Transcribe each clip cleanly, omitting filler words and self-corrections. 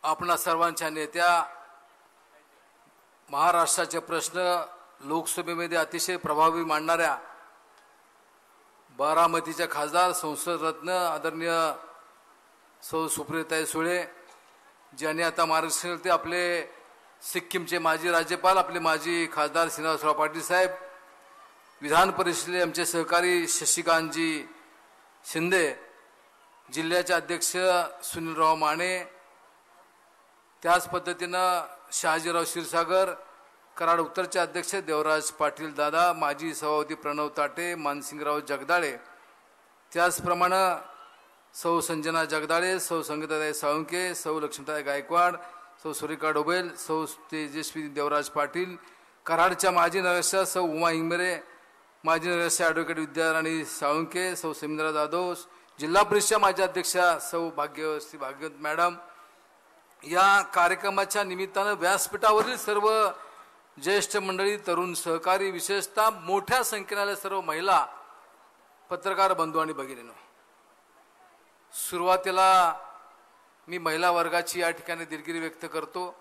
आपणा सर्वांच्या नेत्या महाराष्ट्राचे प्रश्न लोकसभेमध्ये अतिशय प्रभावी मांडणाऱ्या बारामतीच्या खासदार संसद रत्न आदरणीय सौ सुप्रियाताई सुळे ज्यांनी आता महाराष्ट्राचे आपले सिक्कीमचे माजी राज्यपाल आपले माजी खासदार श्रीनिवासराव पाटील साहेब विधान परिषदेचे आमचे सहकारी शशिकांतजी शिंदे जिल्ह्याचे अध्यक्ष सुनीलराव माने त्याच पद्धतीनं शहाजीराव क्षीरसागर कराड उत्तरचे अध्यक्ष देवराज पाटील दादा माजी सभापती प्रणव ताटे मानसिंगराव जगदाळे त्याचप्रमाणे सौ संजना जगदाळे सौ संगीताताई साळुंके सौ लक्ष्मीताई गायकवाड सौ सुरेखा डोबेल सौ तेजस्वी देवराज पाटील कराडच्या माजी नगरसेवक सौ उमा इंगमेरे माजी नगरसेवक ॲडव्होकेट विद्याराणी साळुंके सौ समिंद्रा जाधव जिल्हा परिषदेच्या माजी अध्यक्षा सौ भाग्यश्री भाग्यवत मॅडम या कार्यक्रमाच्या निमित्तानं व्यासपीठावरील सर्व ज्येष्ठ मंडळी तरुण सहकारी विशेषतः मोठ्या संख्येने सर्व महिला पत्रकार बंधू आणि भगिनींनो सुरुवातीला मी महिला वर्गाची या ठिकाणी दिलगिरी व्यक्त करतो।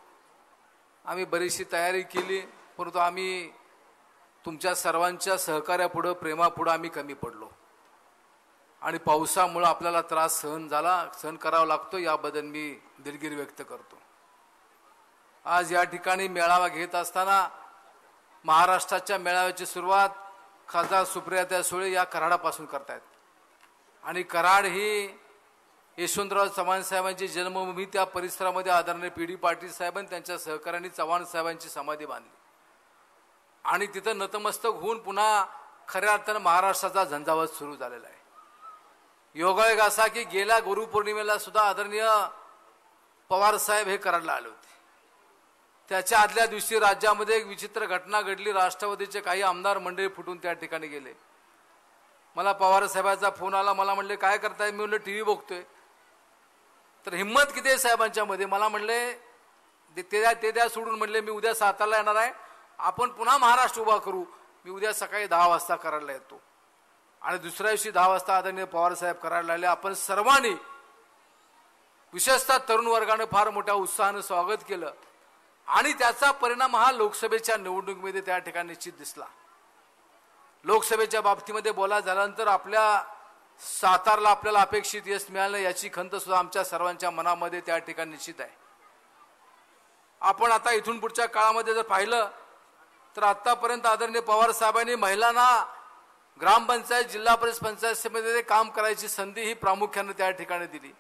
आम्ही बरीचशी तयारी केली परंतु आम्ही तुमच्या सर्वांच्या सहकार्यापुढे प्रेमापुढे आम्ही कमी पडलो आणि पावसामुळे आपल्याला त्रास सहन करावा लागतो याबद्दल मी दिलगिरी व्यक्त करतो। आज या ठिकाणी मेळावा घेत असताना महाराष्ट्राच्या मेळाव्याची सुरुवात खासदार सुप्रियाताई सुळे या कराडापासून करतायत आणि कराड ही यशवंतराव चव्हाण साहेबांची जन्मभूमी त्या परिसरामध्ये आदरणीय पी डी पाटील साहेबांनी त्यांच्या सहकार्याने चव्हाण साहेबांची समाधी बांधली आणि तिथं नतमस्तक होऊन पुन्हा खऱ्या अर्थानं महाराष्ट्राचा झंझावात सुरू झालेला आहे। योगायोग असा की गेल्या गुरुपौर्णिमेला सुद्धा आदरणीय पवार साहेब हे कराडला आले होते। त्याच्या आदल्या दिवशी राज्यामध्ये एक विचित्र घटना घडली। राष्ट्रवादीचे काही आमदार मंडळी फुटून त्या ठिकाणी गेले। मला पवार साहेबांचा फोन आला, मला म्हणले काय करताय? मी म्हणलं टीव्ही बघतोय। तर हिम्मत किती आहे साहेबांच्या मध्ये? मला म्हणले ते द्या सोडून म्हणले मी उद्या सातारला येणार आहे, आपण पुन्हा महाराष्ट्र उभा करू। मी उद्या सकाळी 10 वाजता कराडला येतो आणि दुसऱ्या दिवशी 10 वाजता आदरणीय पवार साहेब कराडला आले। आपण सर्वांनी विशेषतः तरुण वर्गाने फार मोठ्या उत्साहाने स्वागत केलं आणि त्याचा परिणाम हा लोकसभेच्या निवडणुकीमध्ये त्या ठिकाणी निश्चित दिसला। लोकसभेच्या बाबतीमध्ये बोला झाल्यानंतर आपल्या सातारला आपल्याला अपेक्षित यश मिळालं याची खंत सुद्धा आमच्या सर्वांच्या मनामध्ये त्या ठिकाणी निश्चित आहे। आपण आता इथून पुढच्या काळामध्ये जर पाहिलं तर आतापर्यंत आदरणीय पवार साहेबांनी महिलांना ग्रामपंचायत जिल्हा परिषद पंचायत समितीमध्ये काम करायची संधी ही प्रामुख्याने त्या ठिकाणी दिली।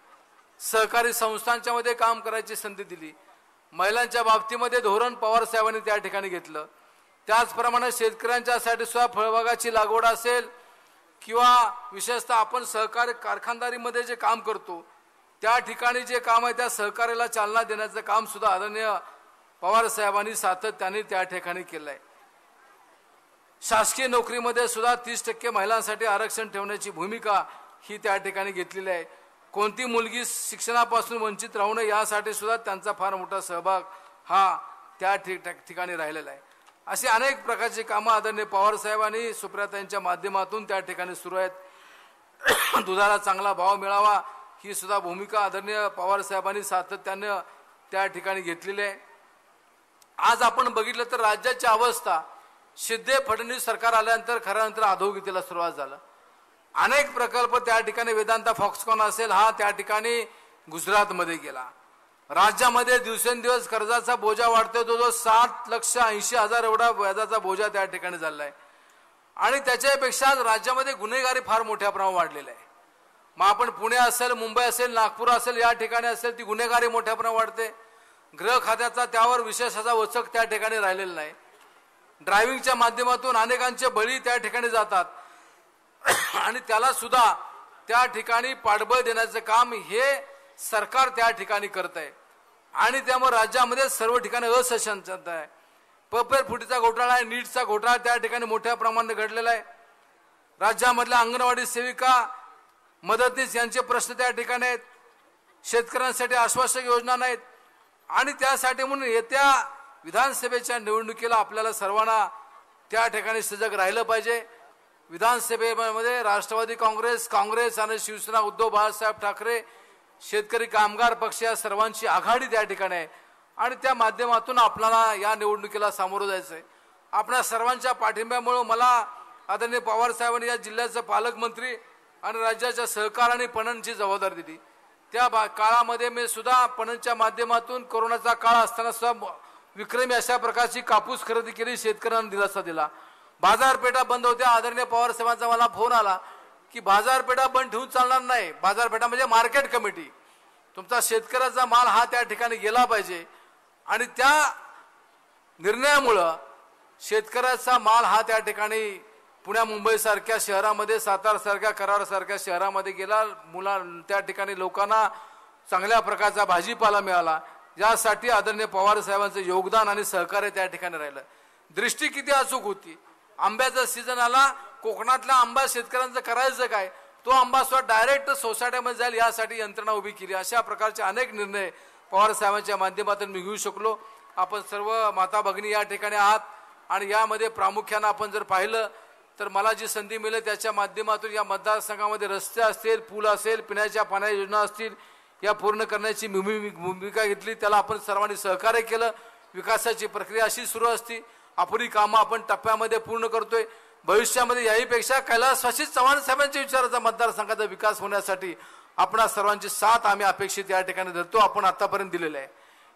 सहकारी संस्थांच्या मध्ये काम करायची संधी दिली। महिलांच्या बाबतीमध्ये धोरण पवार साहेबांनी त्या ठिकाणी घेतलं। त्याचप्रमाणे शेतकऱ्यांच्यासाठी सुद्धा फळबागाची लागवड असेल किंवा विशेषतः आपण सहकारी कारखानदारीमध्ये जे काम करतो त्या ठिकाणी जे काम आहे त्या सहकार्याला चालना देण्याचं काम सुद्धा आदरणीय पवार साहेबांनी सातत्याने त्या ठिकाणी केलंय। शासकीय नोकरीमध्ये सुद्धा 30% महिलांसाठी आरक्षण ठेवण्याची भूमिका ही त्या ठिकाणी घेतलेली आहे। कोणती मुलगी शिक्षणापासून वंचित राहू नये यासाठी सुद्धा त्यांचा फार मोठा सहभाग हा त्या ठिकाणी राहिलेला आहे। अशी अनेक प्रकारची कामं आदरणीय पवार साहेबांनी सुप्रियाताईंच्या माध्यमातून त्या ठिकाणी सुरू आहेत। दुधाला चांगला भाव मिळावा ही सुद्धा भूमिका आदरणीय पवार साहेबांनी सातत्याने त्या ठिकाणी घेतलेली आहे। आज आपण बघितलं तर राज्याची अवस्था शिंदे फडणवीस सरकार आल्यानंतर खऱ्यानंतर अधोगतीला सुरुवात झालं। अनेक प्रकल्प त्या ठिकाणी वेदांता फॉक्सकॉन असेल हा त्या ठिकाणी गुजरातमध्ये गेला। राज्यामध्ये दिवसेंदिवस कर्जाचा बोजा वाढतोय, जो 7,80,000 एवढा व्याजाचा बोजा त्या ठिकाणी झालेला आहे आणि त्याच्यापेक्षा राज्यामध्ये गुन्हेगारी फार मोठ्या प्रमाणात वाढलेला आहे। मग आपण पुणे असेल मुंबई असेल नागपूर असेल या ठिकाणी असेल ती गुन्हेगारी मोठ्या प्रमाणात वाढते। गृह खात्याचा त्यावर विशेष असा वचक त्या ठिकाणी राहिलेला नाही। ड्रायव्हिंगच्या माध्यमातून अनेकांचे बळी त्या ठिकाणी जातात आणि त्याला सुद्धा त्या ठिकाणी पाठबळ देण्याचं काम हे सरकार त्या ठिकाणी करत आहे आणि त्यामुळे राज्यामध्ये सर्व ठिकाणी असशांतता आहे। पेपर फुटीचा घोटाळा आहे, नीटचा घोटाळा त्या ठिकाणी मोठ्या प्रमाणात घडलेला आहे। राज्यामधल्या अंगणवाडी सेविका मदतनीस यांचे प्रश्न त्या ठिकाणी आहेत। शेतकऱ्यांसाठी आश्वासक योजना नाहीत आणि त्यासाठी म्हणून येत्या विधानसभेच्या निवडणुकीला आपल्याला सर्वांना त्या ठिकाणी सजग राहिलं पाहिजे। विधानसभेमध्ये राष्ट्रवादी काँग्रेस आणि शिवसेना उद्धव बाळासाहेब ठाकरे शेतकरी कामगार पक्ष या सर्वांची आघाडी त्या ठिकाणी आहे आणि त्या माध्यमातून आपल्याला या निवडणुकीला सामोरं जायचं आहे। आपल्या सर्वांच्या पाठिंब्यामुळे मला आदरणीय पवार साहेबांनी या जिल्ह्याचे पालकमंत्री आणि राज्याच्या सहकाराने पणनची जबाबदारी दिली। त्या काळामध्ये मी सुद्धा पणनच्या माध्यमातून कोरोनाचा काळ असताना सुद्धा विक्रमी अशा प्रकारची कापूस खरेदी केली, शेतकऱ्यांना दिलासा दिला। बाजारपेठा बंद होत्या, आदरणीय पवार साहेबांचा मला फोन आला की बाजारपेठा बंद ठेवून चालणार नाही, बाजारपेठा म्हणजे मार्केट कमिटी, तुमचा शेतकऱ्याचा माल हा त्या ठिकाणी गेला पाहिजे आणि त्या निर्णयामुळे शेतकऱ्याचा माल हा त्या ठिकाणी पुण्या मुंबई सारख्या शहरामध्ये, सातारा सारख्या, कराड सारख्या शहरामध्ये गेला। त्या ठिकाणी लोकांना चांगल्या प्रकारचा भाजीपाला मिळाला, यासाठी आदरणीय पवार साहेबांचं योगदान आणि सहकार्य त्या ठिकाणी राहिलं। दृष्टी किती अचूक होती, आंब्याचा सीझन आला, कोकणातला आंबा शेतकऱ्यांचं करायचं काय, तो आंबा सुद्धा डायरेक्ट सोसायटीमध्ये जाईल यासाठी यंत्रणा उभी केली। अशा प्रकारचे अनेक निर्णय पवार साहेबांच्या माध्यमातून मी घेऊ शकलो। आपण सर्व माता भगिनी या ठिकाणी आहात आणि यामध्ये प्रामुख्याने आपण जर पाहिलं तर मला जी संधी मिळेल त्याच्या माध्यमातून या मतदारसंघामध्ये रस्ते असतील, पूल असेल, पिण्याच्या पाण्याच्या योजना असतील, या पूर्ण करण्याची भूमिका घेतली। त्याला आपण सर्वांनी सहकार्य केलं। विकासाची प्रक्रिया अशी सुरू असती, अपुरी कामं आपण टप्प्यामध्ये पूर्ण करतोय। भविष्यामध्ये याहीपेक्षा कैलासवासी चव्हाण साहेबांच्या विचाराचा मतदारसंघाचा विकास होण्यासाठी आपणा सर्वांची साथ आम्ही अपेक्षित या ठिकाणी धरतो, आपण आतापर्यंत दिलेलं आहे।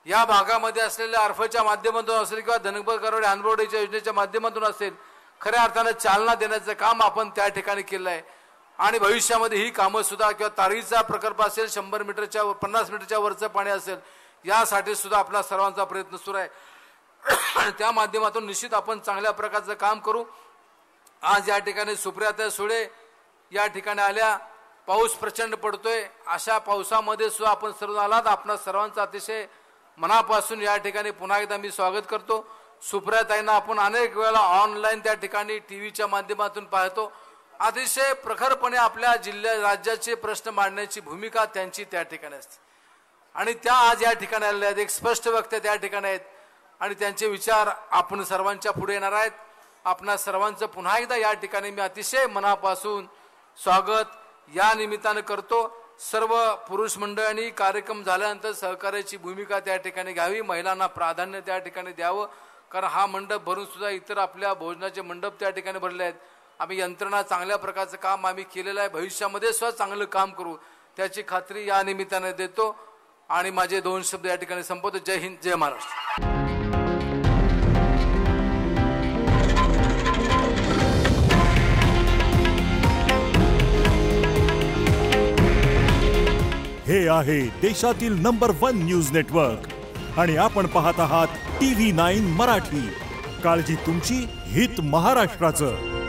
या भागामध्ये असलेल्या अर्फच्या माध्यमातून असेल किंवा धनगर करोडे अनबोर्डेच्या योजनेच्या माध्यमातून असेल, खऱ्या अर्थाने चालना देण्याचं काम आपण त्या ठिकाणी केलं आहे आणि भविष्यामध्ये ही कामं सुद्धा किंवा तारीचा प्रकल्प असेल, 100 मीटरच्या 50 मीटरच्या वरचं पाणी असेल, यासाठी सुद्धा आपला सर्वांचा प्रयत्न सुरू आहे आणि त्या माध्यमातून निश्चित आपण चांगल्या प्रकारचं काम करू। आज या ठिकाणी सुप्रियाताई सुळे या ठिकाणी आल्या, पाऊस प्रचंड पडतोय, अशा पावसामध्ये सुद्धा आपण सर्व आलात, आपणा सर्वांचं अतिशय मनापासून या ठिकाणी पुन्हा एकदा मी स्वागत करतो। सुप्रियाताईंना आपण अनेक वेळा ऑनलाईन त्या ठिकाणी टीव्हीच्या माध्यमातून पाहतो, अतिशय प्रखरपणे आपल्या जिल्ह्या राज्याचे प्रश्न मांडण्याची भूमिका त्यांची त्या ठिकाणी असते आणि त्या आज या ठिकाणी आलेल्या आहेत, एक स्पष्ट वक्ते त्या ठिकाणी आहेत आणि त्यांचे विचार आपण सर्वांच्या पुढे येणार आहेत। आपणा सर्वांचं पुन्हा एकदा या ठिकाणी मी अतिशय मनापासून स्वागत या निमित्तानं करतो। सर्व पुरुष मंडळांनी कार्यक्रम झाल्यानंतर सहकार्याची भूमिका त्या ठिकाणी घ्यावी, महिलांना प्राधान्य त्या ठिकाणी द्यावं, कारण हा मंडप भरून सुद्धा इतर आपल्या भोजनाचे मंडप त्या ठिकाणी भरले आहेत। आम्ही यंत्रणा चांगल्या प्रकारचं काम आम्ही केलेलं आहे, भविष्यामध्ये सुद्धा चांगलं काम करू त्याची खात्री या निमित्ताने देतो आणि माझे 2 शब्द या ठिकाणी संपवतो। जय हिंद, जय महाराष्ट्र। हे आहे देशातील नंबर 1 न्यूज नेटवर्क आणि आपण पाहत आहात TV9 मराठी। काळजी तुमची, हित महाराष्ट्राचं।